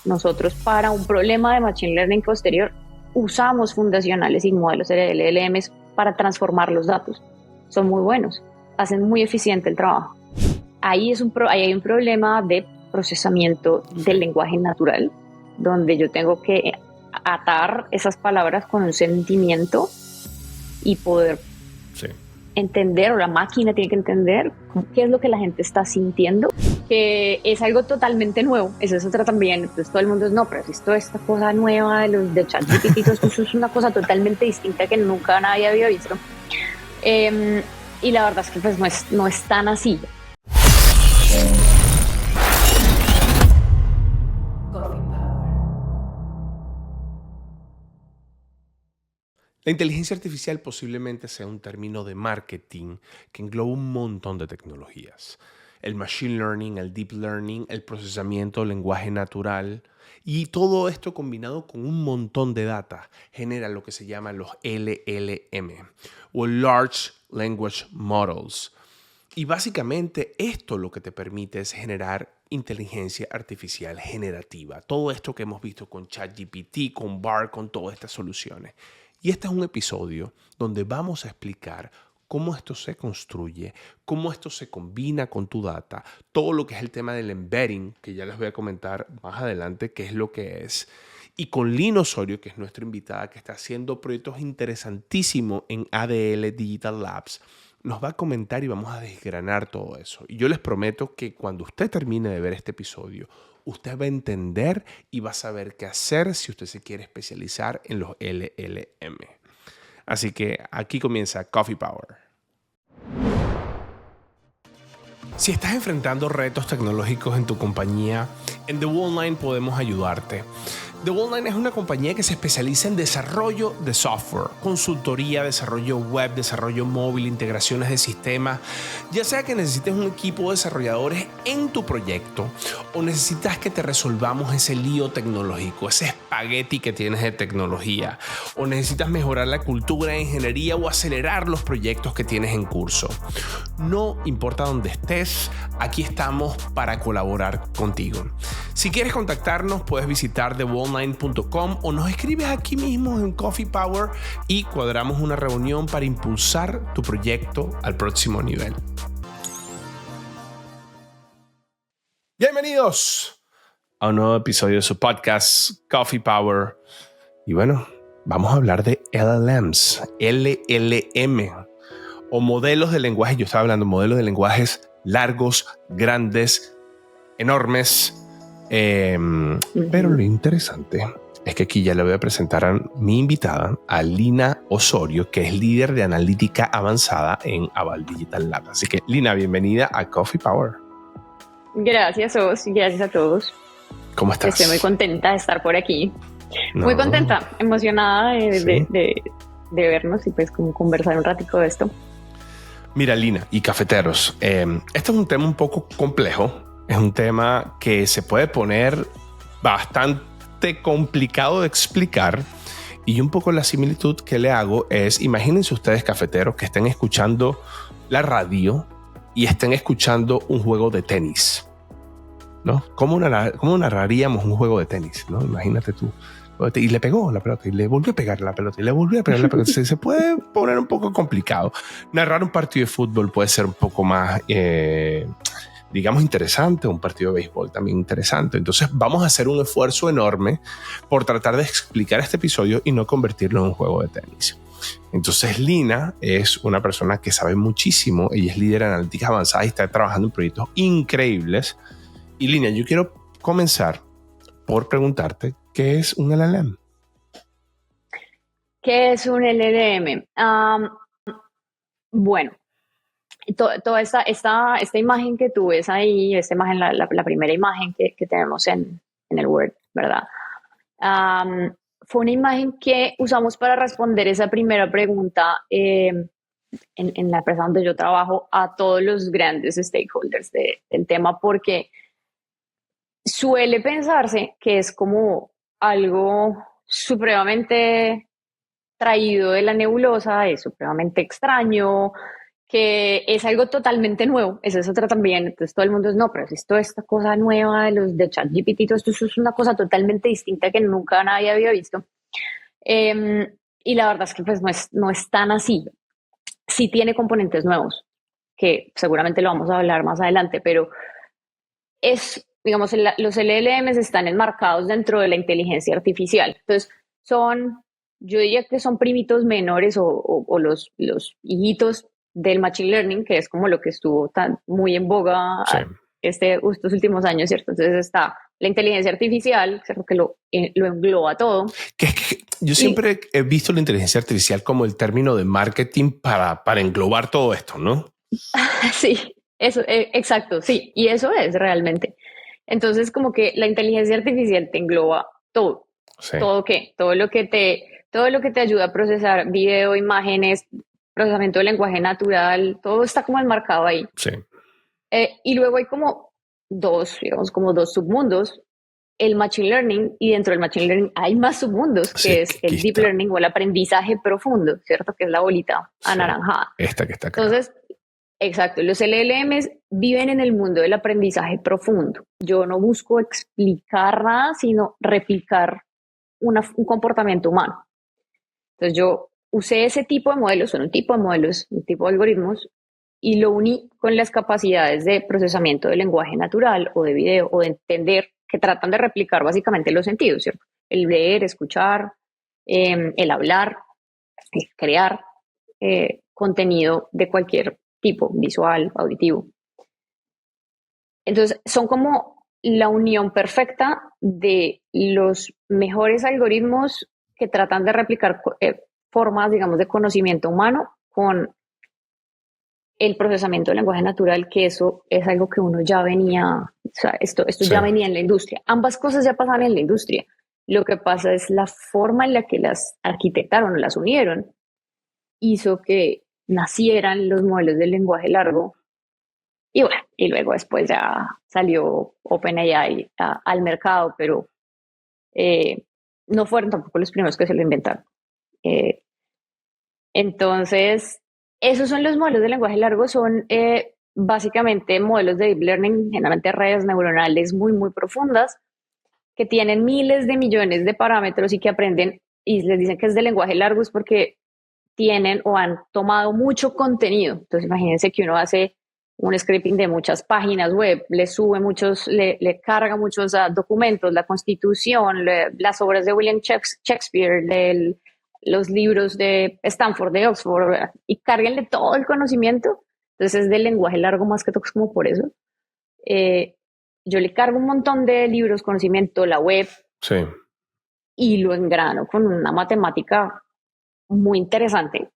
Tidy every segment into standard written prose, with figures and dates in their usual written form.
nosotros para un problema de Machine Learning posterior usamos fundacionales y modelos LLMs para transformar los datos. Son muy buenos, hacen muy eficiente el trabajo. Ahí hay un problema de procesamiento del lenguaje natural, donde yo tengo que atar esas palabras con un sentimiento y poder entender, o la máquina tiene que entender qué es lo que la gente está sintiendo, que es algo totalmente nuevo. Eso es otra también. Entonces todo el mundo es, no, pero esto, esta cosa nueva de los de ChatGPT, eso es una cosa totalmente distinta que nunca nadie había visto. Y la verdad es que pues no es tan así. La inteligencia artificial posiblemente sea un término de marketing que engloba un montón de tecnologías. El machine learning, el deep learning, el procesamiento del lenguaje natural y todo esto combinado con un montón de data genera lo que se llama los LLM o Large Language Models. Y básicamente esto lo que te permite es generar inteligencia artificial generativa. Todo esto que hemos visto con ChatGPT, con Bard, con todas estas soluciones. Y este es un episodio donde vamos a explicar cómo esto se construye, cómo esto se combina con tu data, todo lo que es el tema del embedding, que ya les voy a comentar más adelante qué es lo que es. Y con Lina Osorio, que es nuestra invitada, que está haciendo proyectos interesantísimos en ADL Digital Labs, nos va a comentar y vamos a desgranar todo eso. Y yo les prometo que cuando usted termine de ver este episodio, usted va a entender y va a saber qué hacer si usted se quiere especializar en los LLM. Así que aquí comienza Coffee Power. Si estás enfrentando retos tecnológicos en tu compañía, en The Wall Line podemos ayudarte. The Wall Line es una compañía que se especializa en desarrollo de software, consultoría, desarrollo web, desarrollo móvil, integraciones de sistemas. Ya sea que necesites un equipo de desarrolladores en tu proyecto o necesitas que te resolvamos ese lío tecnológico, ese espagueti que tienes de tecnología, o necesitas mejorar la cultura de ingeniería o acelerar los proyectos que tienes en curso. No importa dónde estés, aquí estamos para colaborar contigo. Si quieres contactarnos, puedes visitar thewallline.com o nos escribes aquí mismo en Coffee Power y cuadramos una reunión para impulsar tu proyecto al próximo nivel. Bienvenidos a un nuevo episodio de su podcast Coffee Power. Y bueno, vamos a hablar de LLMs, LLM o modelos de lenguaje. Yo estaba hablando de modelos de lenguajes largos, grandes, enormes. Pero lo interesante es que aquí ya le voy a presentar a mi invitada, a Lina Osorio, que es líder de analítica avanzada en Aval Digital Lab. Así que, Lina, bienvenida a Coffee Power. Gracias, Os, gracias a todos. ¿Cómo estás? Estoy muy contenta de estar por aquí. Muy contenta, emocionada de vernos y pues como conversar un ratico de esto. Mira, Lina y cafeteros, este es un tema un poco complejo. Es un tema que se puede poner bastante complicado de explicar, y un poco la similitud que le hago es, imagínense ustedes, cafeteros, que estén escuchando la radio y estén escuchando un juego de tenis, ¿no? ¿Cómo narraríamos un juego de tenis, ¿no? Imagínate tú. Y le pegó la pelota y le volvió a pegar la pelota y le volvió a pegar la pelota. Se puede poner un poco complicado. Narrar un partido de fútbol puede ser un poco más digamos interesante, un partido de béisbol también interesante. Entonces vamos a hacer un esfuerzo enorme por tratar de explicar este episodio y no convertirlo en un juego de tenis. Entonces Lina es una persona que sabe muchísimo, ella es líder en analítica avanzada y está trabajando en proyectos increíbles. Y Lina, yo quiero comenzar por preguntarte, ¿qué es un LLM? ¿Qué es un LLM? Bueno, toda esta imagen que tú ves ahí, esta imagen, la primera imagen que tenemos en el Word, ¿verdad? Fue una imagen que usamos para responder esa primera pregunta en la empresa donde yo trabajo a todos los grandes stakeholders del tema, porque suele pensarse que es como algo supremamente traído de la nebulosa, es supremamente extraño, que es algo totalmente nuevo. Esa es otra también. Entonces todo el mundo es, no, pero esto, esta cosa nueva de los de ChatGPT, todo esto es una cosa totalmente distinta que nunca nadie había visto. Y la verdad es que pues no es tan así. Sí tiene componentes nuevos, que seguramente lo vamos a hablar más adelante, pero es, digamos, los LLMs están enmarcados dentro de la inteligencia artificial. Entonces, yo diría que son primitos menores o los hijitos del Machine Learning, que es como lo que estuvo muy en boga Sí. estos últimos años, ¿cierto? Entonces está la inteligencia artificial, ¿cierto? Que lo engloba todo. Que yo siempre he visto la inteligencia artificial como el término de marketing para englobar todo esto, ¿no? Sí, eso, exacto, sí, y eso es realmente. Entonces, como que la inteligencia artificial te engloba todo, Sí. todo lo que te ayuda a procesar video, imágenes, procesamiento de lenguaje natural, todo está como enmarcado ahí. Sí. Y luego hay como digamos, como dos submundos, el Machine Learning, y dentro del Machine Learning hay más submundos, Sí, que es aquí el Deep está. Learning o el aprendizaje profundo, ¿cierto? Que es la bolita anaranjada. Esta que está acá. Entonces, exacto, los LLMs viven en el mundo del aprendizaje profundo. Yo no busco explicar nada, sino replicar un comportamiento humano. Entonces yo usé ese tipo de modelos, son un tipo de modelos, un tipo de algoritmos, y lo uní con las capacidades de procesamiento de lenguaje natural o de video o de entender, que tratan de replicar básicamente los sentidos, ¿cierto? El leer, escuchar, el hablar, el crear contenido de cualquier tipo, visual, auditivo. Entonces, son como la unión perfecta de los mejores algoritmos que tratan de replicar formas, digamos, de conocimiento humano con el procesamiento del lenguaje natural, que eso es algo que uno ya venía, o sea, esto Sí. ya venía en la industria. Ambas cosas ya pasaban en la industria. Lo que pasa es la forma en la que las arquitectaron o las unieron hizo que nacieran los modelos del lenguaje largo. Y bueno, y luego después ya salió OpenAI al mercado, pero no fueron tampoco los primeros que se lo inventaron. Eh, entonces, esos son los modelos de lenguaje largo, son básicamente modelos de deep learning, generalmente redes neuronales muy, muy profundas, que tienen miles de millones de parámetros y que aprenden, y les dicen que es de lenguaje largo, es porque tienen o han tomado mucho contenido. Entonces, imagínense que uno hace un scraping de muchas páginas web, le sube muchos, le carga muchos documentos, la Constitución, las obras de William Shakespeare, los libros de Stanford, de Oxford, y cárguenle todo el conocimiento. Entonces es del lenguaje largo más que todo, es como por eso. Yo le cargo un montón de libros, conocimiento, la web, Sí. y lo engrano con una matemática muy interesante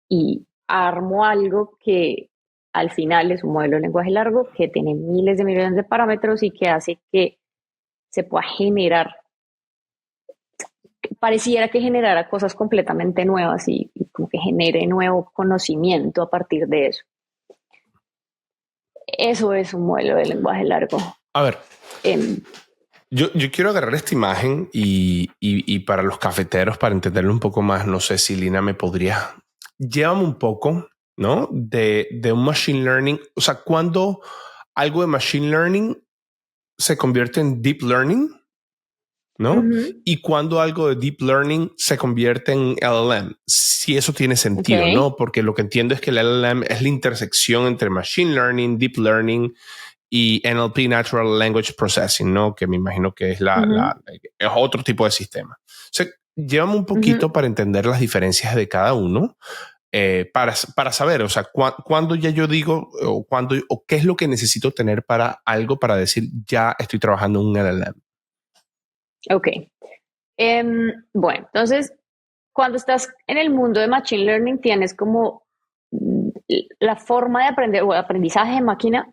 y armo algo que al final es un modelo de lenguaje largo que tiene miles de millones de parámetros y que hace que se pueda generar, pareciera que generara cosas completamente nuevas y como que genere nuevo conocimiento a partir de eso. Eso es un modelo de lenguaje largo. A ver, yo quiero agarrar esta imagen y para los cafeteros, para entenderlo un poco más, no sé si Lina me podría... Llévame un poco, ¿no? De un machine learning. O sea, ¿cuándo algo de machine learning se convierte en deep learning? ¿No? Uh-huh. Y cuando algo de deep learning se convierte en LLM, si eso tiene sentido, Okay. ¿no? Porque lo que entiendo es que el LLM es la intersección entre machine learning, deep learning y NLP, Natural Language Processing, ¿no? Que me imagino que es es otro tipo de sistema. O sea, llévame un poquito para entender las diferencias de cada uno, para saber, o sea, cuándo ya yo digo o qué es lo que necesito tener para algo para decir ya estoy trabajando en un LLM. Ok. Bueno, entonces, cuando estás en el mundo de Machine Learning, tienes como la forma de aprender o aprendizaje de máquina,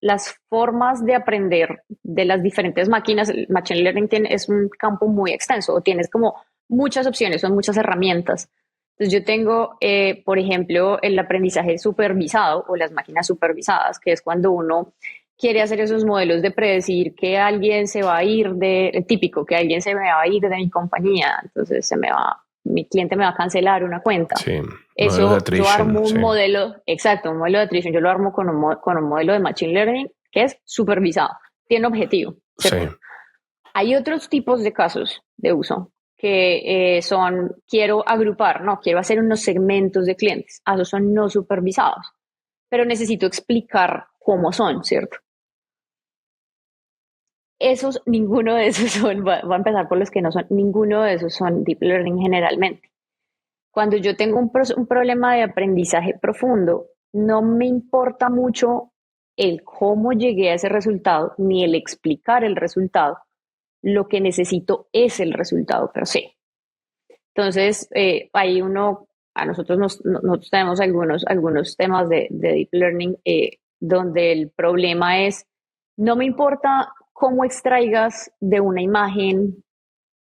las formas de aprender de las diferentes máquinas. El Machine Learning es un campo muy extenso, o tienes como muchas opciones, son muchas herramientas. Entonces yo tengo, por ejemplo, el aprendizaje supervisado o las máquinas supervisadas, que es cuando uno quiere hacer esos modelos de predecir que alguien se va a ir el típico, que alguien se me va a ir de mi compañía, entonces se me va mi cliente me va a cancelar una cuenta. Sí, modelos de Eso yo attrition, armo un sí. modelo, exacto, un modelo de attrition, yo lo armo con un modelo de Machine Learning que es supervisado, tiene objetivo, Sí, ¿cierto? Hay otros tipos de casos de uso que son, quiero agrupar, no, quiero hacer unos segmentos de clientes, esos son no supervisados, pero necesito explicar cómo son, ¿cierto? Ninguno de esos son, voy a empezar por los que no son, ninguno de esos son deep learning generalmente. Cuando yo tengo un problema de aprendizaje profundo, no me importa mucho el cómo llegué a ese resultado, ni el explicar el resultado. Lo que necesito es el resultado per se. Entonces, ahí nosotros tenemos algunos temas de deep learning donde el problema es, no me importa cómo extraigas de una imagen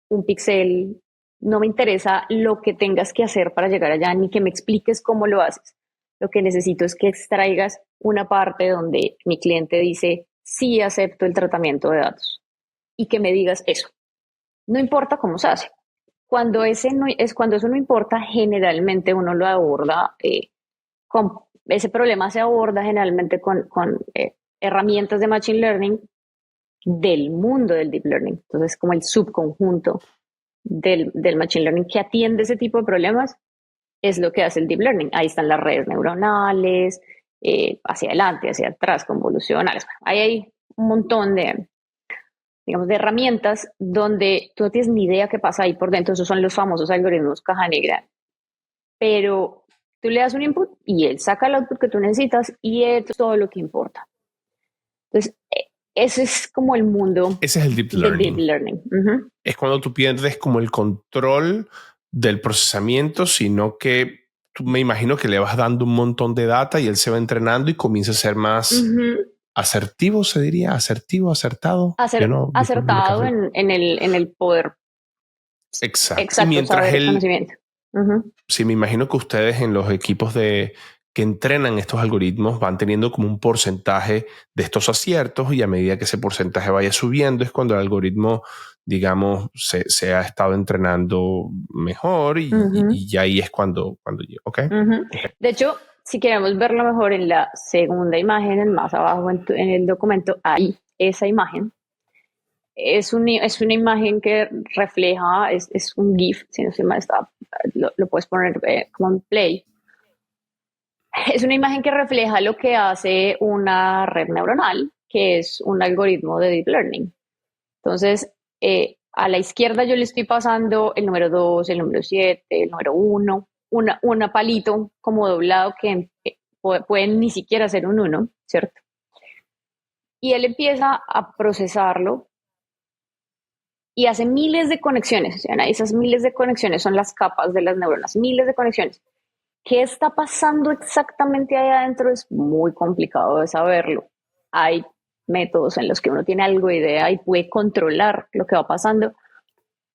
un píxel, no me interesa lo que tengas que hacer para llegar allá, ni que me expliques cómo lo haces. Lo que necesito es que extraigas una parte donde mi cliente dice, sí acepto el tratamiento de datos y que me digas eso. No importa cómo se hace. Cuando eso no importa, generalmente uno lo aborda ese problema se aborda generalmente con herramientas de Machine Learning del mundo del Deep Learning. Entonces, como el subconjunto del Machine Learning que atiende ese tipo de problemas es lo que hace el Deep Learning. Ahí están las redes neuronales, hacia adelante, hacia atrás, convolucionales. Ahí hay un montón digamos, de herramientas donde tú no tienes ni idea qué pasa ahí por dentro. Esos son los famosos algoritmos caja negra. Pero tú le das un input y él saca el output que tú necesitas y es todo lo que importa. Entonces, ese es como el mundo ese es el deep del learning. Deep Learning. Uh-huh. Es cuando tú pierdes como el control del procesamiento, sino que tú me imagino que le vas dando un montón de data y él se va entrenando y comienza a ser más asertivo, se diría, acertado. Acertado en el poder. Exacto. Y mientras saber conocimiento. Sí, me imagino que ustedes en los equipos que entrenan estos algoritmos van teniendo como un porcentaje de estos aciertos y a medida que ese porcentaje vaya subiendo es cuando el algoritmo, digamos, se ha estado entrenando mejor y ya ahí es cuando llega. ¿Okay? Okay. De hecho, si queremos verlo mejor en la segunda imagen, más abajo en el documento, ahí esa imagen es una imagen que refleja, es un GIF, si no se me está, lo puedes poner como en play. Es una imagen que refleja lo que hace una red neuronal, que es un algoritmo de deep learning. Entonces, a la izquierda yo le estoy pasando el número 2, el número 7, el número 1, una palito como doblado que pueden ni siquiera ser un 1, ¿cierto? Y él empieza a procesarlo y hace miles de conexiones. O sea, esas miles de conexiones son las capas de las neuronas, miles de conexiones. ¿Qué está pasando exactamente ahí adentro? Es muy complicado de saberlo. Hay métodos en los que uno tiene algo de idea y puede controlar lo que va pasando,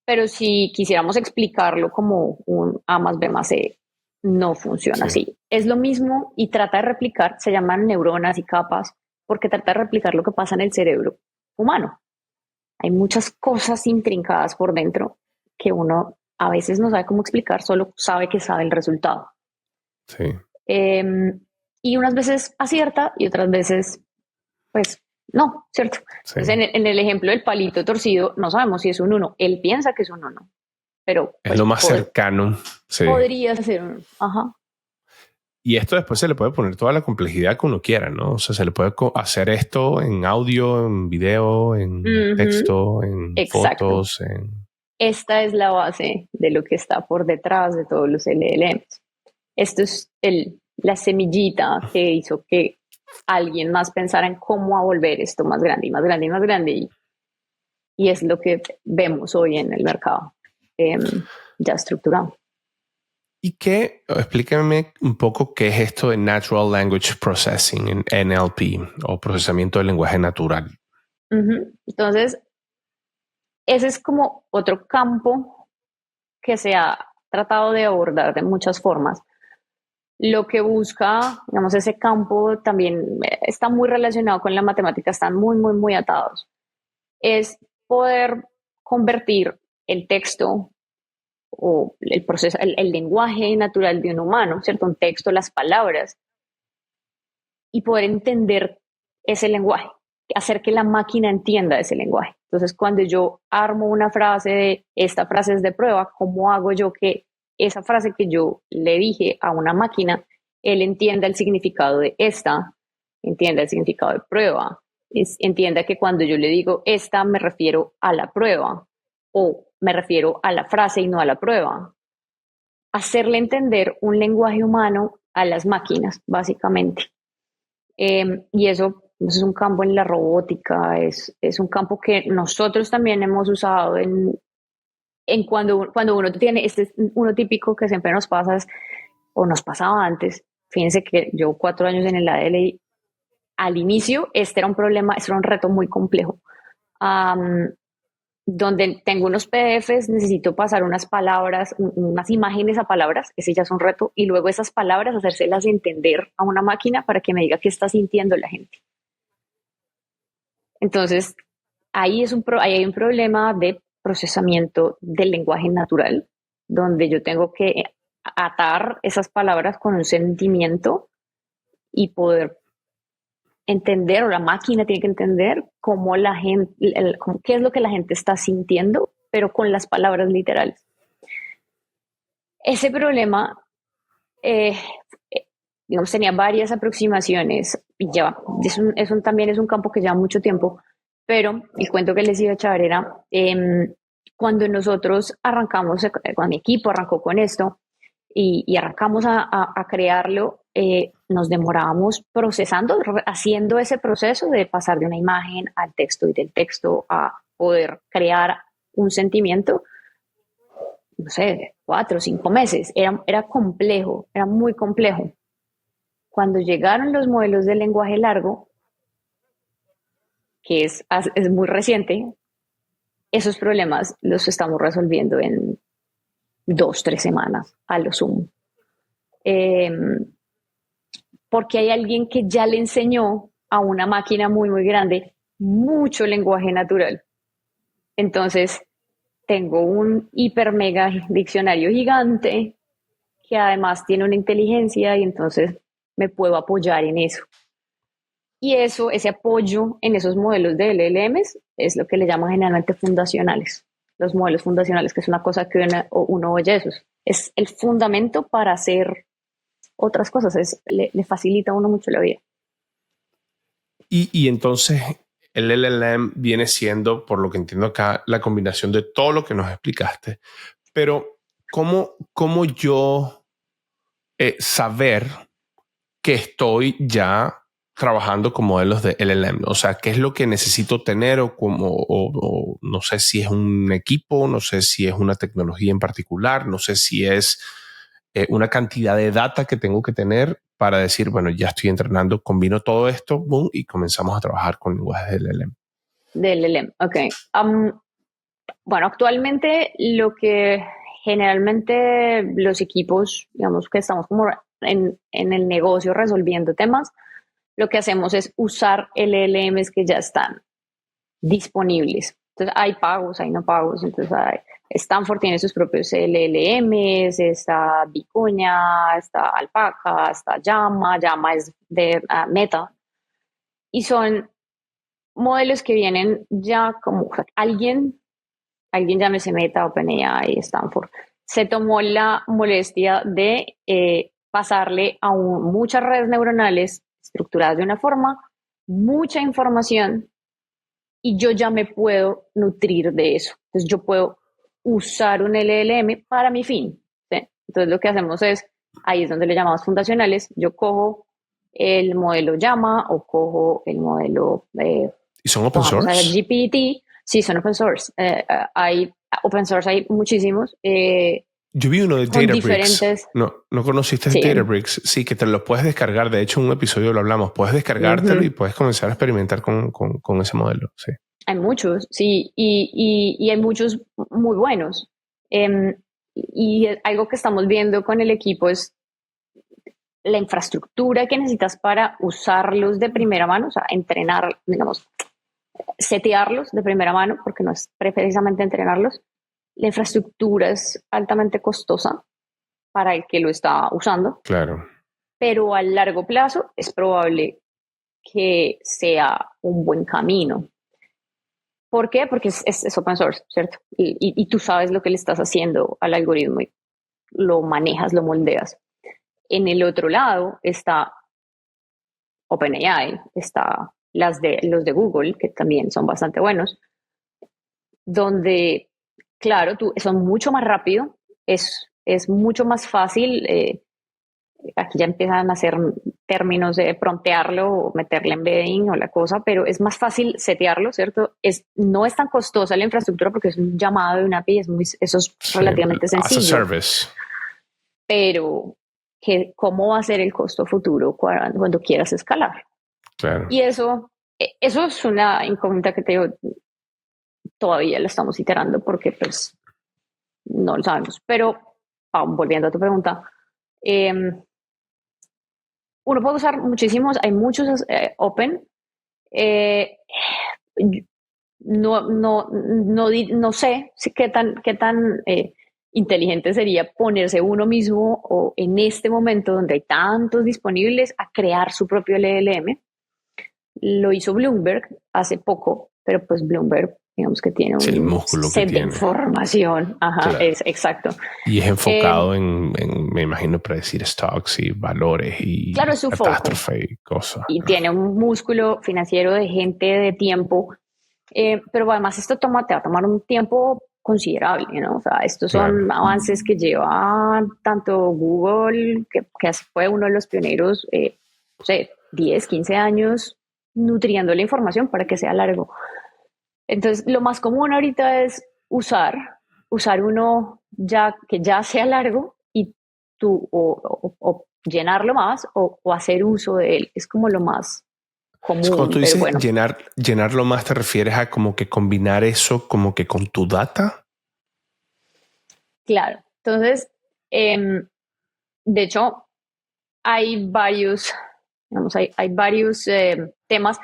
pero si quisiéramos explicarlo como un A más B más C, no funciona así. Es lo mismo y trata de replicar, se llaman neuronas y capas, porque trata de replicar lo que pasa en el cerebro humano. Hay muchas cosas intrincadas por dentro que uno a veces no sabe cómo explicar, solo sabe que sabe el resultado. Sí. Y unas veces acierta y otras veces, pues, no, ¿cierto? Sí. Entonces, en el ejemplo del palito torcido, no sabemos si es un 1. Él piensa que es un 1, pero... Pues, es lo más cercano. Sí. Podría ser un 1. Ajá. Y esto después se le puede poner toda la complejidad que uno quiera, ¿no? O sea, se le puede hacer esto en audio, en video, en texto, en fotos. Esta es la base de lo que está por detrás de todos los LLMs. Esto es la semillita que hizo que alguien más pensara en cómo volver esto más grande y más grande y más grande. Y es lo que vemos hoy en el mercado ya estructurado. ¿Y explícame un poco qué es esto de Natural Language Processing, en NLP, o procesamiento del lenguaje natural? Entonces, ese es como otro campo que se ha tratado de abordar de muchas formas. Lo que busca, digamos, ese campo también está muy relacionado con la matemática, están muy, muy, muy atados. Es poder convertir el texto o el proceso, el lenguaje natural de un humano, ¿cierto? Un texto, las palabras, y poder entender ese lenguaje, hacer que la máquina entienda ese lenguaje. Entonces, cuando yo armo una frase de esta frase es de prueba, ¿cómo hago yo que esa frase que yo le dije a una máquina, él entienda el significado de esta, entienda el significado de prueba, entienda que cuando yo le digo esta me refiero a la prueba o me refiero a la frase y no a la prueba? Hacerle entender un lenguaje humano a las máquinas, básicamente. Y eso es un campo en la robótica, es un campo que nosotros también hemos usado en cuando uno tiene, este es uno típico que siempre nos pasa, o nos pasaba antes. Fíjense que yo 4 años en el ADL, al inicio este era un problema, este era un reto muy complejo. Donde tengo unos PDFs, necesito pasar unas palabras, unas imágenes a palabras, ese ya es un reto, y luego esas palabras hacérselas entender a una máquina para que me diga qué está sintiendo la gente. Entonces, ahí hay un problema de procesamiento del lenguaje natural, donde yo tengo que atar esas palabras con un sentimiento y poder entender, o la máquina tiene que entender cómo la gente, qué es lo que la gente está sintiendo, pero con las palabras literales. Ese problema, digamos, tenía varias aproximaciones y ya, también es un campo que lleva mucho tiempo, pero el cuento que les iba a echar era, cuando nosotros arrancamos, cuando mi equipo arrancó con esto y arrancamos a crearlo, nos demorábamos procesando, haciendo ese proceso de pasar de una imagen al texto y del texto a poder crear un sentimiento, no sé, 4 o 5 meses. Era complejo, era muy complejo. Cuando llegaron los modelos de lenguaje largo, que es muy reciente, esos problemas los estamos resolviendo en 2, 3 semanas a lo sumo. Porque hay alguien que ya le enseñó a una máquina muy, muy grande mucho lenguaje natural. Entonces, tengo un hiper mega diccionario gigante que además tiene una inteligencia y entonces me puedo apoyar en eso. Y eso, ese apoyo en esos modelos de LLMs es lo que le llaman generalmente fundacionales. Los modelos fundacionales, que es una cosa que uno oye eso. Es el fundamento para hacer otras cosas, le facilita a uno mucho la vida. Y entonces el LLM viene siendo, por lo que entiendo acá, la combinación de todo lo que nos explicaste. Pero ¿cómo yo saber que estoy ya trabajando con modelos de LLM? O sea, ¿qué es lo que necesito tener o no sé si es un equipo, no sé si es una tecnología en particular, no sé si es una cantidad de data que tengo que tener para decir, bueno, ya estoy entrenando, combino todo esto, boom, y comenzamos a trabajar con lenguajes de LLM? De LLM, ok. Bueno, actualmente lo que generalmente los equipos, digamos que estamos como en el negocio resolviendo temas, lo que hacemos es usar LLMs que ya están disponibles. Entonces hay pagos, hay no pagos, entonces Stanford tiene sus propios LLMs, está Vicuña, está Alpaca, está Llama es de Meta, y son modelos que vienen ya como alguien llámese Meta, OpenAI, Stanford, se tomó la molestia de pasarle a muchas redes neuronales estructuradas de una forma, mucha información, y yo ya me puedo nutrir de eso. Entonces yo puedo usar un LLM para mi fin, ¿sí? Entonces lo que hacemos es, ahí es donde le llamamos fundacionales, yo cojo el modelo Llama o cojo el modelo... ¿Y son open source? GPT, sí, son open source. Hay open source, hay muchísimos. Yo vi uno de Databricks. Diferentes... ¿No conociste sí. Databricks? Sí, que te lo puedes descargar. De hecho, en un episodio lo hablamos. Puedes descargártelo y puedes comenzar a experimentar con ese modelo. Sí. Hay muchos, sí, y hay muchos muy buenos. Y algo que estamos viendo con el equipo es la infraestructura que necesitas para usarlos de primera mano, o sea, entrenar, digamos, setearlos de primera mano, porque no es precisamente entrenarlos. la infraestructura es altamente costosa para el que lo está usando, Claro. pero a largo plazo es probable que sea un buen camino. ¿Por qué? Porque es open source, ¿cierto? Y tú sabes lo que le estás haciendo al algoritmo y lo manejas, lo moldeas. En el otro lado está OpenAI, está los de Google, que también son bastante buenos, donde, claro, son mucho más rápido, es mucho más fácil. Aquí ya empiezan a hacer términos de prontearlo o meterle embedding o la cosa, pero es más fácil setearlo, ¿cierto? No es tan costosa la infraestructura porque es un llamado de una API, eso es relativamente As a sencillo, service. pero ¿cómo va a ser el costo futuro cuando quieras escalar? Claro. Y eso es una incógnita que te digo, todavía la estamos iterando porque pues no lo sabemos. Pero volviendo a tu pregunta, uno puede usar muchísimos, hay muchos open. Eh, no sé si qué tan inteligente sería ponerse uno mismo o en este momento donde hay tantos disponibles a crear su propio LLM. Lo hizo Bloomberg hace poco, pero pues Bloomberg, digamos que tiene Sí, el un músculo que set de tiene. información. Ajá, Claro. es exacto. Y es enfocado me imagino, predecir stocks y valores y Claro, es su foco. catástrofe y cosas. Y tiene un músculo financiero de gente, de tiempo. Pero además esto te va a tomar un tiempo considerable, ¿no? O sea, estos son Claro. avances que lleva tanto Google, que fue uno de los pioneros, no sé, 10, 15 años nutriendo la información para que sea largo. Entonces, lo más común ahorita es usar uno que ya sea largo y tú o llenarlo más o hacer uso de él. Es como lo más Cuando común, tú pero dices bueno. llenarlo más, ¿te refieres a como que combinar eso como que con tu data? Claro. Entonces, de hecho, hay varios, digamos, hay varios temas.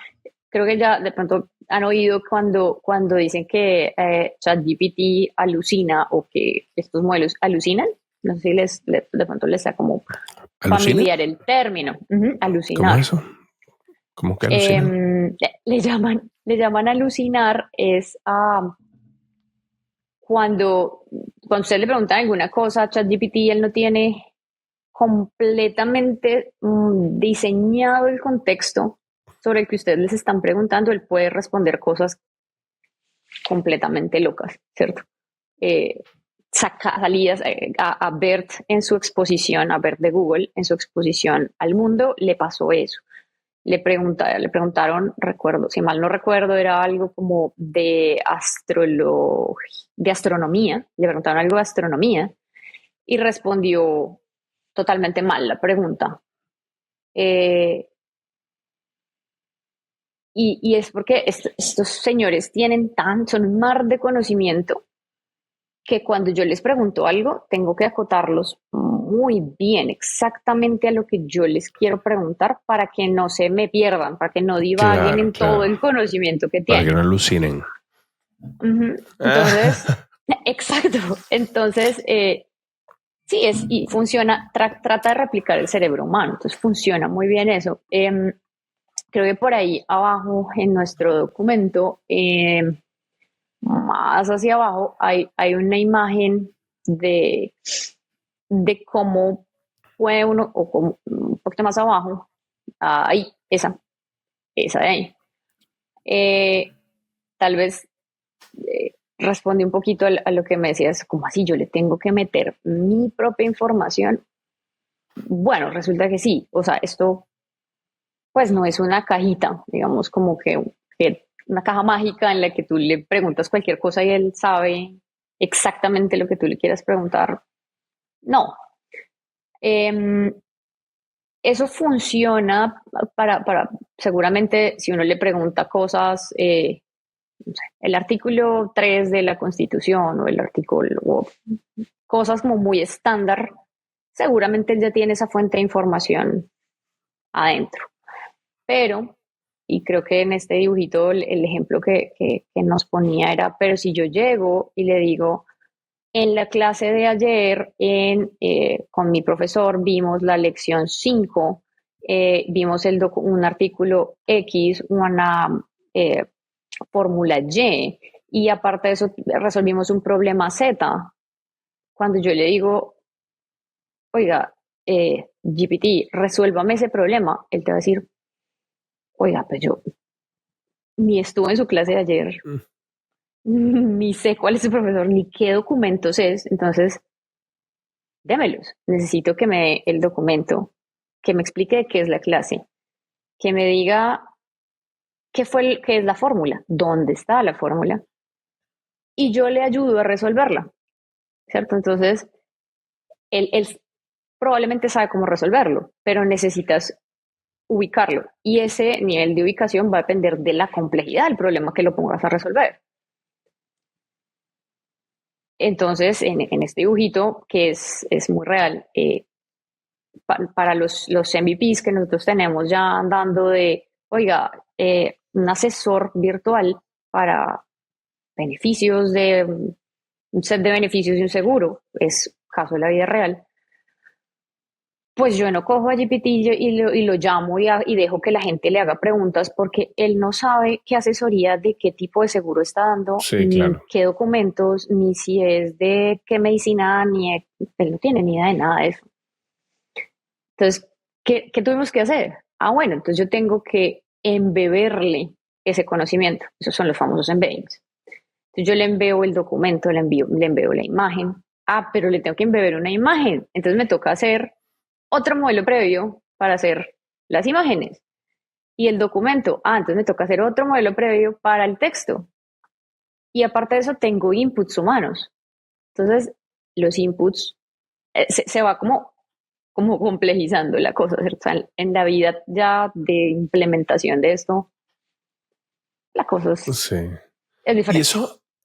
Creo que ya de pronto han oído cuando dicen que ChatGPT alucina o que estos modelos alucinan. No sé si de pronto les sea como ¿Alucina? familiar el término. ¿Cómo es Alucinar. eso? ¿Cómo que alucinan? Le llaman alucinar es cuando usted le pregunta alguna cosa a ChatGPT, él no tiene completamente diseñado el contexto sobre el que ustedes les están preguntando, él puede responder cosas completamente locas, ¿cierto? Salidas a Bert en su exposición, a Bert de Google, en su exposición al mundo, le pasó eso. Le preguntaron, recuerdo, si mal no recuerdo, era algo como de astronomía, le preguntaron algo de astronomía y respondió totalmente mal la pregunta. Eh, y es porque estos señores son un mar de conocimiento que cuando yo les pregunto algo, tengo que acotarlos muy bien, exactamente a lo que yo les quiero preguntar para que no se me pierdan, para que no divaguen Claro, en todo claro. el conocimiento que Para que tienen. no alucinen. Entonces, exacto. Entonces, sí, y funciona, trata de replicar el cerebro humano, entonces funciona muy bien eso. Creo que por ahí abajo en nuestro documento, más hacia abajo, hay una imagen de cómo puede uno, o como, un poquito más abajo, ahí, esa de ahí. Tal vez responde un poquito a lo que me decías, como así, yo le tengo que meter mi propia información. Bueno, resulta que sí, o sea, esto pues no es una cajita, digamos como que una caja mágica en la que tú le preguntas cualquier cosa y él sabe exactamente lo que tú le quieras preguntar. No. Eh, Eso funciona seguramente si uno le pregunta cosas, no sé, el artículo 3 de la Constitución o el artículo, o cosas como muy estándar, seguramente él ya tiene esa fuente de información adentro. Pero, y creo que en este dibujito el ejemplo que nos ponía era, pero si yo llego y le digo, En la clase de ayer, con mi profesor, vimos la lección 5, vimos un artículo X, una fórmula y aparte de eso resolvimos un problema Z. Cuando yo le digo, oiga, GPT, resuélvame ese problema, él te va a decir, oiga, pues yo ni estuve en su clase de ayer, ni sé cuál es su profesor, ni qué documentos es, entonces démelos. Necesito que me dé el documento, que me explique de qué es la clase, que me diga qué es la fórmula, dónde está la fórmula, y yo le ayudo a resolverla, ¿cierto? Entonces, él probablemente sabe cómo resolverlo, pero necesitas ubicarlo. Y ese nivel de ubicación va a depender de la complejidad del problema que lo pongas a resolver. Entonces, en este dibujito, que es muy real, para los MVPs que nosotros tenemos ya andando de, oiga, un asesor virtual para beneficios de un set de beneficios y un seguro, es caso de la vida real, pues yo no cojo a GPT y lo llamo y dejo que la gente le haga preguntas porque él no sabe qué asesoría de qué tipo de seguro está dando, Sí, ni claro. qué documentos, ni si es de qué medicina, él no tiene ni idea de nada de eso. Entonces, ¿qué tuvimos que hacer? Ah, bueno, entonces yo tengo que embeberle ese conocimiento. Esos son los famosos embeddings. Entonces yo le envío el documento, le envío la imagen. Ah, pero le tengo que embeber una imagen. Entonces me toca hacer otro modelo previo para hacer las imágenes. Y el documento, entonces me toca hacer otro modelo previo para el texto. Y aparte de eso, tengo inputs humanos. Entonces, los inputs se va como complejizando la cosa, ¿cierto? O sea, en la vida ya de implementación de esto, la cosa Sí. es Y diferente.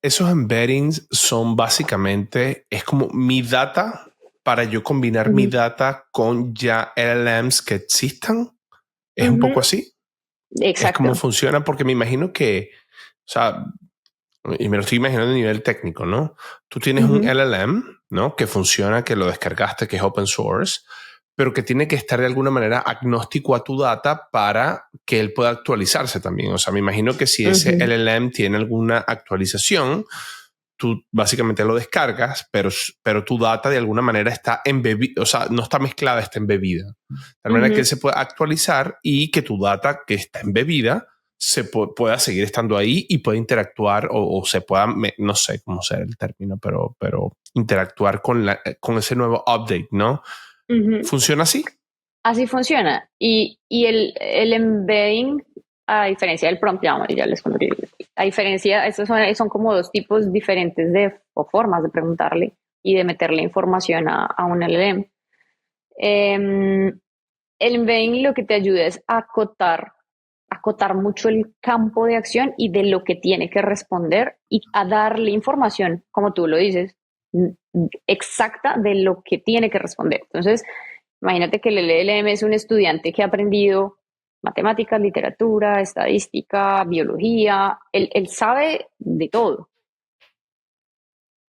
esos embeddings son básicamente, es como mi data para yo combinar mi Ujú. data con ya LLMs que existan. Es un Ujú. poco así. Es como Exacto. funciona porque me imagino que, o sea, y me lo estoy imaginando a nivel técnico, ¿no? Tú tienes un Ujú. LLM, ¿no? Que funciona, que lo descargaste, que es open source, pero que tiene que estar de alguna manera agnóstico a tu data para que él pueda actualizarse también. O sea, me imagino que si ese Ujú. LLM tiene alguna actualización, tú básicamente lo descargas, pero tu data de alguna manera está embebida, o sea, no está mezclada, está embebida. De tal manera que él Ujú. se pueda actualizar y que tu data que está embebida pueda seguir estando ahí y pueda interactuar o se pueda, no sé cómo sea el término, pero interactuar con ese nuevo update, ¿no? Ujú. ¿Funciona así? Así funciona. Y el embedding, a diferencia del prompt, ya les conté, a diferencia, estos son como dos tipos diferentes o formas de preguntarle y de meterle información a un LLM. El embedding lo que te ayuda es a acotar mucho el campo de acción y de lo que tiene que responder y a darle información, como tú lo dices, exacta de lo que tiene que responder. Entonces, imagínate que el LLM es un estudiante que ha aprendido matemáticas, literatura, estadística, biología, él sabe de todo,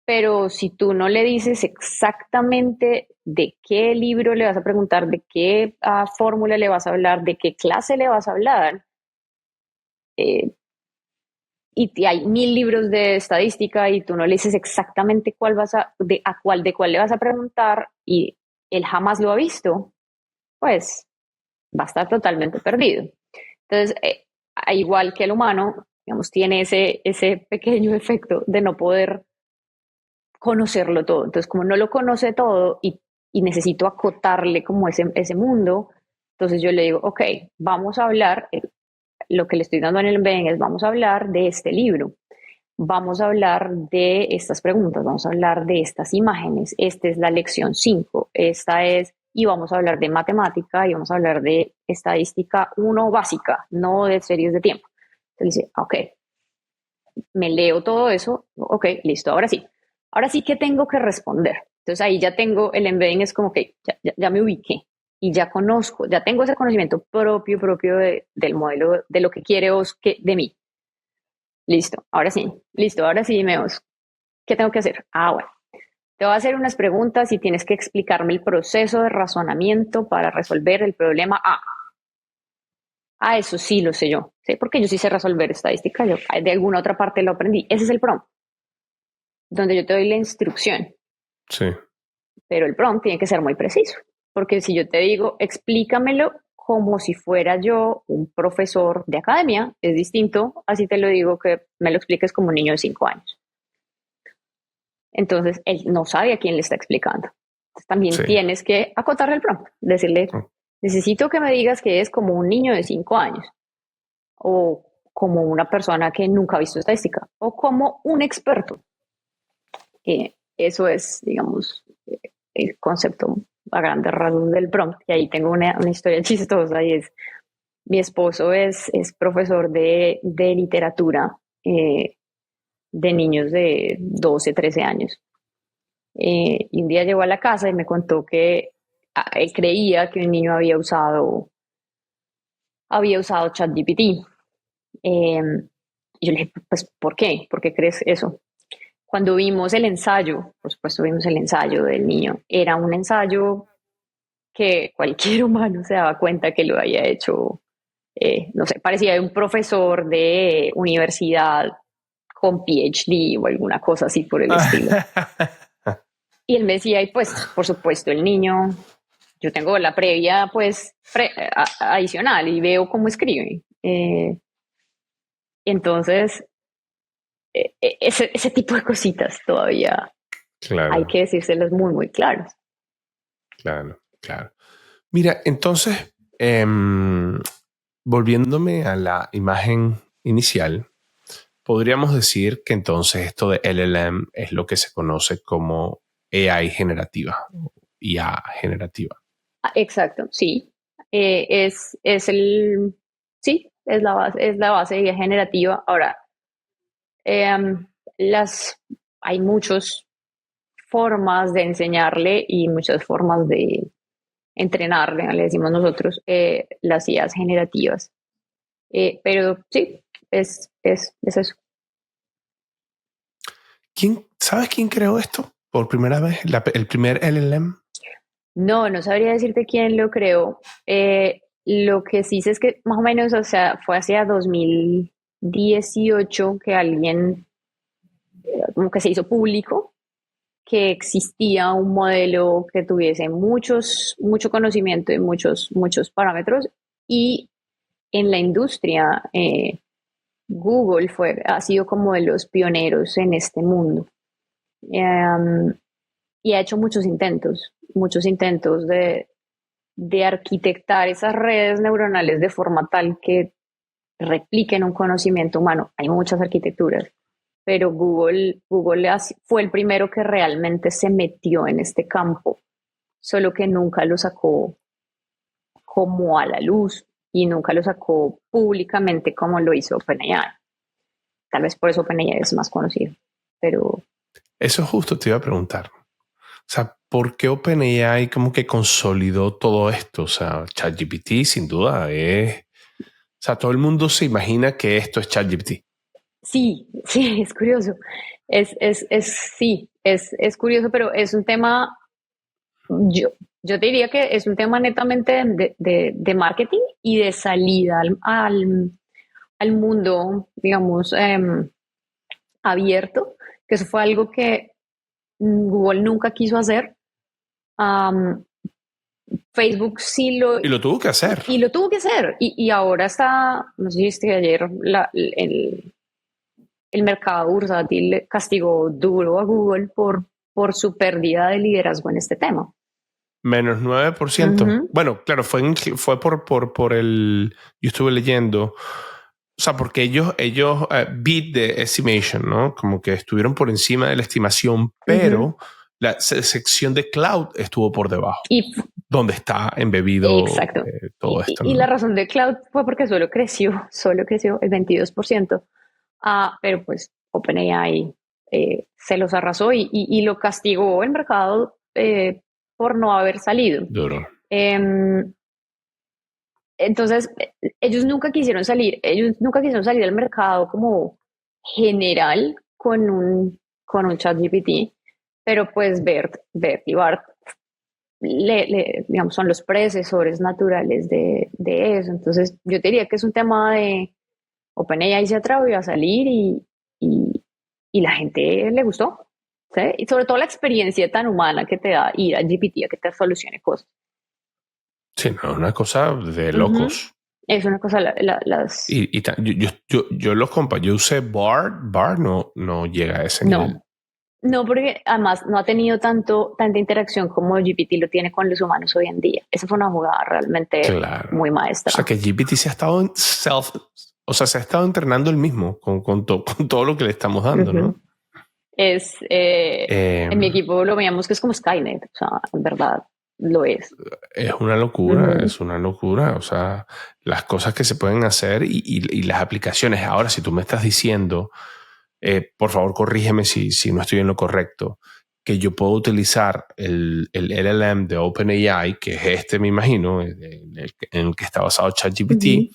pero si tú no le dices exactamente de qué libro le vas a preguntar, de qué fórmula le vas a hablar, de qué clase le vas a hablar, eh, y hay 1000 libros de estadística y tú no le dices exactamente de cuál le vas a preguntar y él jamás lo ha visto, pues va a estar totalmente perdido. Entonces, igual que el humano, digamos, tiene ese pequeño efecto de no poder conocerlo todo. Entonces, como no lo conoce todo y necesito acotarle como ese mundo, entonces yo le digo, ok, vamos a hablar, lo que le estoy dando en el embedding es, vamos a hablar de este libro, vamos a hablar de estas preguntas, vamos a hablar de estas imágenes, esta es la lección 5, esta es, y vamos a hablar de matemática y vamos a hablar de estadística 1 básica, no de series de tiempo. Entonces dice, ok, me leo todo eso, ok, listo, ahora sí que tengo que responder. Entonces ahí ya tengo, el embedding es como que ya me ubiqué y ya conozco, ya tengo ese conocimiento propio del modelo, de lo que quiere de mí. Listo, ahora sí, meos. ¿Qué tengo que hacer? Bueno, te voy a hacer unas preguntas y tienes que explicarme el proceso de razonamiento para resolver el problema A. Ah, eso sí lo sé yo, ¿sí? Porque yo sí sé resolver estadística, yo de alguna otra parte lo aprendí. Ese es el prompt, donde yo te doy la instrucción, Sí. pero el prompt tiene que ser muy preciso, porque si yo te digo, explícamelo como si fuera yo un profesor de academia, es distinto, así te lo digo que me lo expliques como un niño de 5 años. Entonces, él no sabe a quién le está explicando. Entonces, también Sí. tienes que acotarle el prompt, decirle, necesito que me digas que es como un niño de 5 años, o como una persona que nunca ha visto estadística, o como un experto. Eso es, digamos, el concepto a grandes rasgos del prompt. Y ahí tengo una historia chistosa y es, mi esposo es profesor de literatura de niños de 12, 13 años. Y un día llegó a la casa y me contó que él creía que un niño había usado ChatGPT. Y yo le dije, pues, ¿por qué? ¿Por qué crees eso? Cuando vimos el ensayo, por supuesto vimos el ensayo del niño, era un ensayo que cualquier humano se daba cuenta que lo había hecho, no sé, parecía de un profesor de universidad con PhD o alguna cosa así por el estilo. Y él me decía, y pues, por supuesto, el niño, yo tengo la previa, pues, adicional y veo cómo escribe. Entonces, ese tipo de cositas todavía hay Claro, que decírselos muy, muy claros. claro, claro. Mira, entonces, volviéndome a la imagen inicial, podríamos decir que entonces esto de LLM es lo que se conoce como AI generativa, IA generativa. Exacto, sí. Sí, es la base generativa. Ahora, em, las, hay muchas formas de enseñarle y muchas formas de entrenarle, le decimos nosotros, las IAs generativas. Pero sí, es eso. ¿Sabes quién creó esto por primera vez? El primer LLM. No, no sabría decirte quién lo creó. Lo que sí sé es que más o menos, o sea, fue hacia 2018 que alguien como que se hizo público que existía un modelo que tuviese mucho conocimiento y muchos parámetros y en la industria Google ha sido como de los pioneros en este mundo. Y ha hecho muchos intentos de arquitectar esas redes neuronales de forma tal que repliquen un conocimiento humano. Hay muchas arquitecturas, pero Google fue el primero que realmente se metió en este campo, solo que nunca lo sacó como a la luz y nunca lo sacó públicamente como lo hizo OpenAI. Tal vez por eso OpenAI es más conocido, pero Eso justo te iba a preguntar. O sea, ¿por qué OpenAI como que consolidó todo esto? O sea, ChatGPT sin duda es... O sea, todo el mundo se imagina que esto es ChatGPT. sí, sí, es curioso. Sí, es curioso, pero es un tema, yo, yo te diría que es un tema netamente de marketing y de salida al mundo, digamos, abierto, que eso fue algo que Google nunca quiso hacer. Um, Facebook sí Y lo tuvo que hacer. y lo tuvo que hacer. Y ahora está, no sé si viste ayer, el mercado bursátil castigó duro a Google por su pérdida de liderazgo en este tema. Menos 9%. Ujú. Bueno, claro, fue por el... Yo estuve leyendo. O sea, porque ellos beat the estimation, ¿no? Como que estuvieron por encima de la estimación, Ujú. pero la sección de cloud estuvo por debajo, Y donde está embebido exacto. todo esto, Y la ¿no? razón de cloud fue porque solo creció el 22%. Pero pues OpenAI se los arrasó y lo castigó el mercado por no haber salido. Duro. Em, entonces, ellos nunca quisieron salir al mercado como general con un chat GPT, pero pues Bert y Bart digamos, son los predecesores naturales de eso. Entonces, yo diría que es un tema de OpenAI se atrevió a salir y, y la gente le gustó, ¿sí? Y sobre todo la experiencia tan humana que te da ir a GPT a que te solucione cosas. Sí, no, una cosa de Ujú. locos. Es una cosa, las... Yo los compa, yo usé Bard no llega a ese nivel. No, no, porque además no ha tenido tanta interacción como GPT lo tiene con los humanos hoy en día. Esa fue una jugada realmente Claro. muy O sea maestra. que GPT se ha estado o sea, se ha estado entrenando el mismo con todo lo que le estamos dando, Ujú. ¿no? Es, en mi equipo lo veíamos que es como Skynet, o sea, en verdad lo es. Es una locura, Ujú. es una locura. O sea, las cosas que se pueden hacer y las aplicaciones. Ahora, si tú me estás diciendo, por favor, corrígeme si no estoy en lo correcto, que yo puedo utilizar el LLM de OpenAI, que es este, me imagino, en el que está basado ChatGPT, Ujú.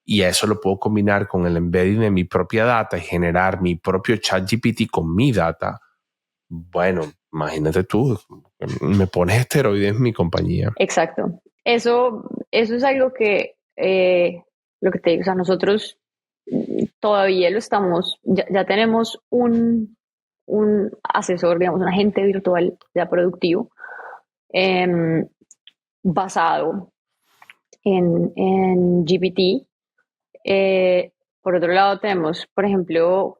y a eso lo puedo combinar con el embedding de mi propia data y generar mi propio ChatGPT con mi data. Bueno, imagínate tú, me pones esteroides en mi compañía. Exacto. Eso es algo que, lo que te digo, o sea, nosotros todavía lo estamos, ya tenemos un asesor, digamos, un agente virtual ya productivo, em, basado en GPT. Por otro lado, tenemos, por ejemplo,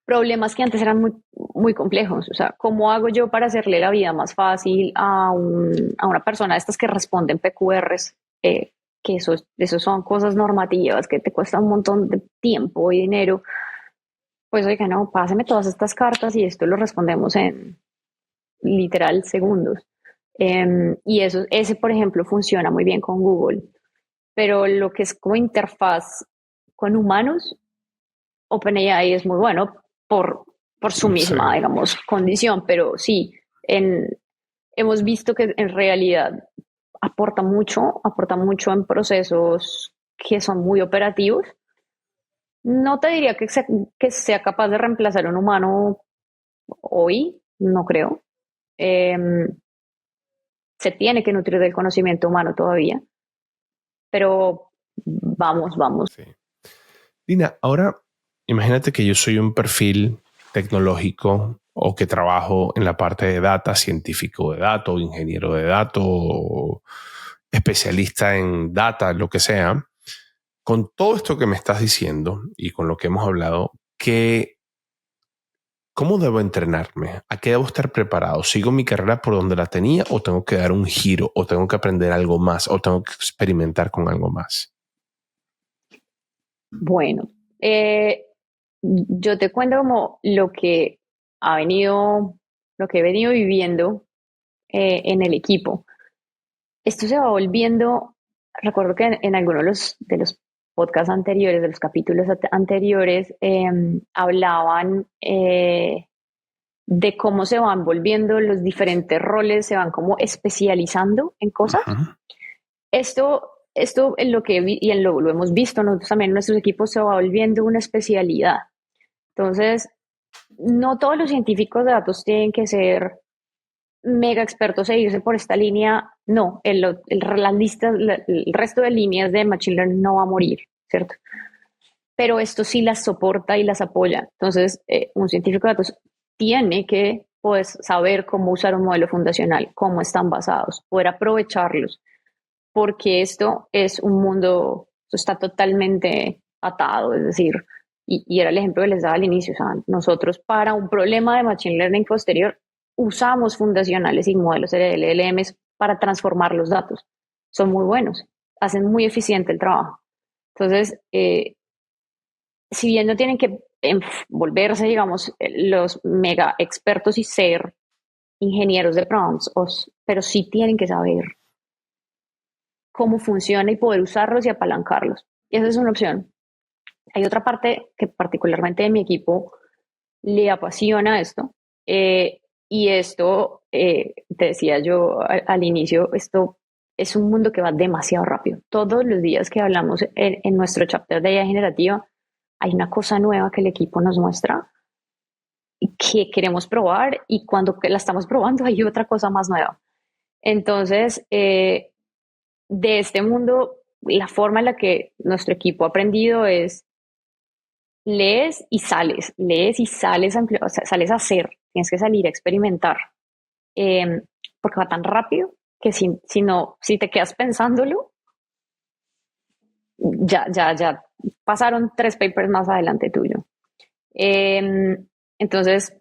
problemas que antes eran muy complejos. O sea, ¿cómo hago yo para hacerle la vida más fácil a una persona de estas que responden PQRs? Que eso son cosas normativas que te cuestan un montón de tiempo y dinero. Pues oiga, no, páseme todas estas cartas y esto lo respondemos en literal segundos. Y ese, por ejemplo, funciona muy bien con Google. Pero lo que es como interfaz con humanos, OpenAI es muy bueno por su Sí. misma, digamos, condición, pero sí, hemos visto que en realidad aporta mucho en procesos que son muy operativos. No te diría que sea capaz de reemplazar a un humano hoy, no creo. Em, Se tiene que nutrir del conocimiento humano todavía, pero vamos. Sí. Dina, ahora imagínate que yo soy un perfil tecnológico o que trabajo en la parte de data, científico de datos, ingeniero de datos, o especialista en data, lo que sea. Con todo esto que me estás diciendo y con lo que hemos hablado, ¿cómo debo entrenarme? ¿A qué debo estar preparado? ¿Sigo mi carrera por donde la tenía o tengo que dar un giro o tengo que aprender algo más o tengo que experimentar con algo más? Bueno, yo te cuento como lo que he venido viviendo en el equipo. Esto se va volviendo, recuerdo que en algunos de los podcasts anteriores, de los capítulos anteriores, hablaban de cómo se van volviendo los diferentes roles, se van como especializando en cosas. Ujú. Esto en lo que y lo hemos visto nosotros también en nuestros equipos se va volviendo una especialidad. Entonces, no todos los científicos de datos tienen que ser mega expertos e irse por esta línea. No, el resto de líneas de Machine Learning no va a morir, ¿cierto? Pero esto sí las soporta y las apoya. Entonces, un científico de datos tiene que pues, saber cómo usar un modelo fundacional, cómo están basados, poder aprovecharlos, porque esto es un mundo, esto está totalmente atado, es decir, y era el ejemplo que les daba al inicio, o sea, nosotros para un problema de Machine Learning posterior usamos fundacionales y modelos de LLMs para transformar los datos. Son muy buenos, hacen muy eficiente el trabajo. Entonces, si bien no tienen que volverse, digamos, los mega expertos y ser ingenieros de prompts, pero sí tienen que saber cómo funciona y poder usarlos y apalancarlos. Y esa es una opción. Hay otra parte que particularmente de mi equipo le apasiona esto. Y esto, te decía yo al inicio, esto es un mundo que va demasiado rápido. Todos los días que hablamos en nuestro chapter de IA generativa, hay una cosa nueva que el equipo nos muestra que queremos probar, y cuando la estamos probando hay otra cosa más nueva. Entonces, de este mundo, la forma en la que nuestro equipo ha aprendido es lees y sales a hacer, tienes que salir a experimentar, porque va tan rápido que si te quedas pensándolo, ya pasaron 3 papers más adelante tuyo. Entonces,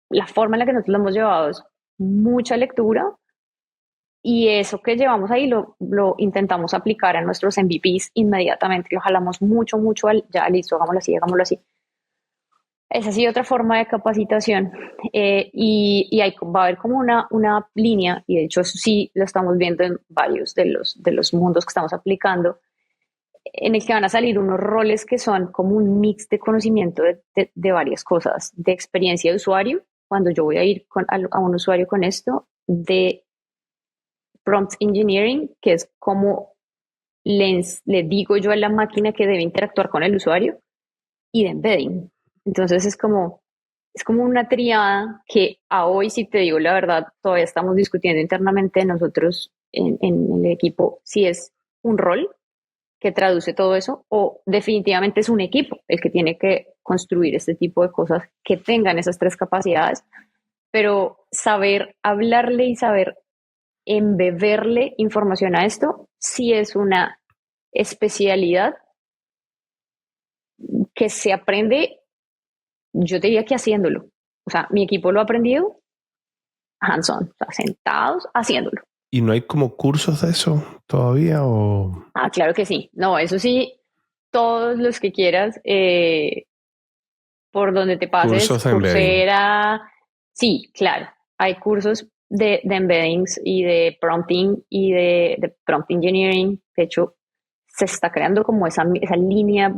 la forma en la que nosotros lo hemos llevado es mucha lectura, y eso que llevamos ahí lo intentamos aplicar a nuestros MVPs inmediatamente. Lo jalamos mucho ya listo, hagámoslo así. Esa ha sido otra forma de capacitación. Y va a haber como una línea, y de hecho eso sí lo estamos viendo en varios de los mundos que estamos aplicando, en el que van a salir unos roles que son como un mix de conocimiento de varias cosas, de experiencia de usuario, cuando yo voy a ir a un usuario con esto, de prompt engineering, que es como le digo yo a la máquina que debe interactuar con el usuario, y de embedding. Entonces es como una triada que a hoy, si te digo la verdad, todavía estamos discutiendo internamente nosotros en el equipo si es un rol que traduce todo eso, o definitivamente es un equipo el que tiene que construir este tipo de cosas que tengan esas 3 capacidades. Pero saber hablarle y saber embeberle información a esto sí es una especialidad que se aprende, yo te diría que haciéndolo. O sea, mi equipo lo ha aprendido hands-on, o sea, sentados haciéndolo. ¿Y no hay como cursos de eso todavía? ¿O? Claro que sí. No, eso sí, todos los que quieras, por donde te pases, Coursera. Sí, claro. Hay cursos de embeddings y de prompting y de prompt engineering. De hecho, se está creando como esa línea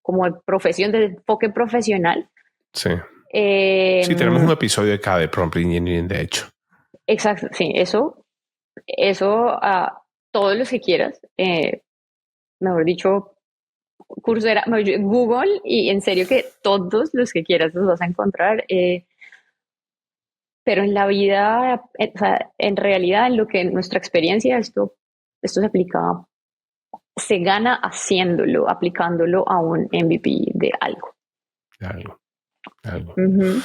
como de profesión, de enfoque profesional. Sí. Sí, tenemos un episodio acá de prompt engineering, de hecho. Exacto, sí, eso a todos los que quieras. Mejor dicho, Coursera, Google, y en serio que todos los que quieras los vas a encontrar. Pero en la vida, o sea, en realidad, en lo que en nuestra experiencia, esto se aplica, se gana haciéndolo, aplicándolo a un MVP de algo. Uh-huh.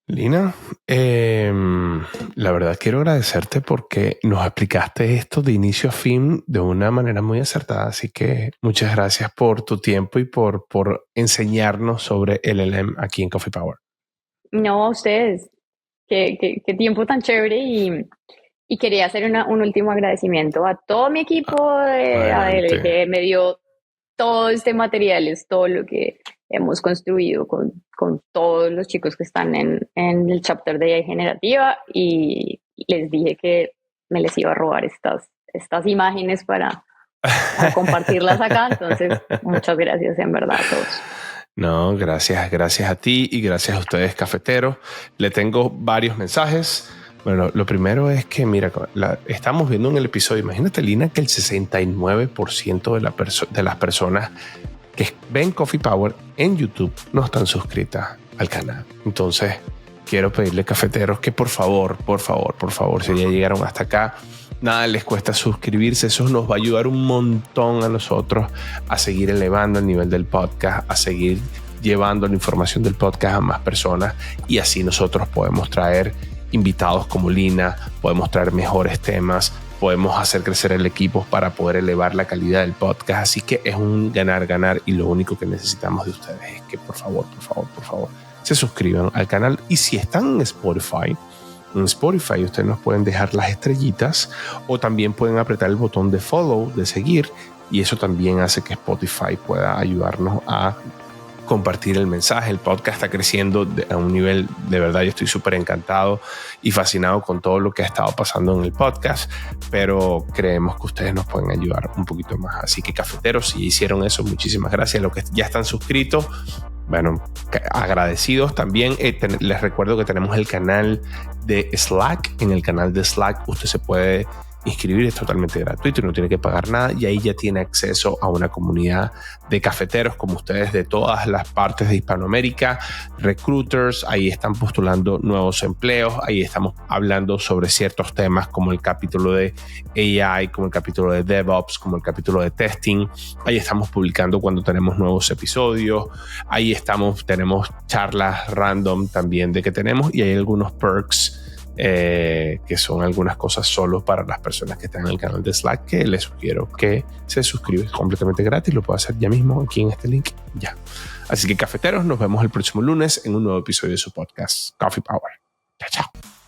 Lina, la verdad quiero agradecerte porque nos explicaste esto de inicio a fin de una manera muy acertada, así que muchas gracias por tu tiempo y por enseñarnos sobre LLM aquí en Coffee Power. No, a ustedes. Qué tiempo tan chévere, y quería hacer un último agradecimiento a todo mi equipo de ADL que me dio todo este material, es todo lo que hemos construido con todos los chicos que están en el chapter de AI generativa, y les dije que me les iba a robar estas imágenes para compartirlas acá. Entonces, muchas gracias en verdad a todos. No, gracias a ti y gracias a ustedes, cafeteros. Le tengo varios mensajes. Bueno, lo primero es que, mira, estamos viendo en el episodio, imagínate, Lina, que el 69% de las personas que ven Coffee Power en YouTube no están suscritas al canal. Entonces, quiero pedirle, cafeteros, que por favor, si ya llegaron hasta acá, nada les cuesta suscribirse. Eso nos va a ayudar un montón a nosotros a seguir elevando el nivel del podcast, a seguir llevando la información del podcast a más personas, y así nosotros podemos traer invitados como Lina, podemos traer mejores temas, podemos hacer crecer el equipo para poder elevar la calidad del podcast. Así que es un ganar, y lo único que necesitamos de ustedes es que por favor se suscriban al canal. Y si están en Spotify ustedes nos pueden dejar las estrellitas, o también pueden apretar el botón de follow, de seguir, y eso también hace que Spotify pueda ayudarnos a compartir el mensaje. El podcast está creciendo a un nivel, de verdad, yo estoy súper encantado y fascinado con todo lo que ha estado pasando en el podcast, pero creemos que ustedes nos pueden ayudar un poquito más. Así que, cafeteros, si hicieron eso, muchísimas gracias. Los que ya están suscritos, bueno, agradecidos también. Les recuerdo que tenemos el canal de Slack. En el canal de Slack usted se puede inscribir, es totalmente gratuito y no tiene que pagar nada, y ahí ya tiene acceso a una comunidad de cafeteros como ustedes de todas las partes de Hispanoamérica, recruiters, ahí están postulando nuevos empleos, ahí estamos hablando sobre ciertos temas como el capítulo de AI, como el capítulo de DevOps, como el capítulo de testing, ahí estamos publicando cuando tenemos nuevos episodios, ahí tenemos charlas random también de que tenemos, y hay algunos perks que son algunas cosas solo para las personas que están en el canal de Slack, que les sugiero que se suscriban completamente gratis. Lo puedo hacer ya mismo aquí en este link, ya. Así que cafeteros, nos vemos el próximo lunes en un nuevo episodio de su podcast Coffee Power. Chao, chao.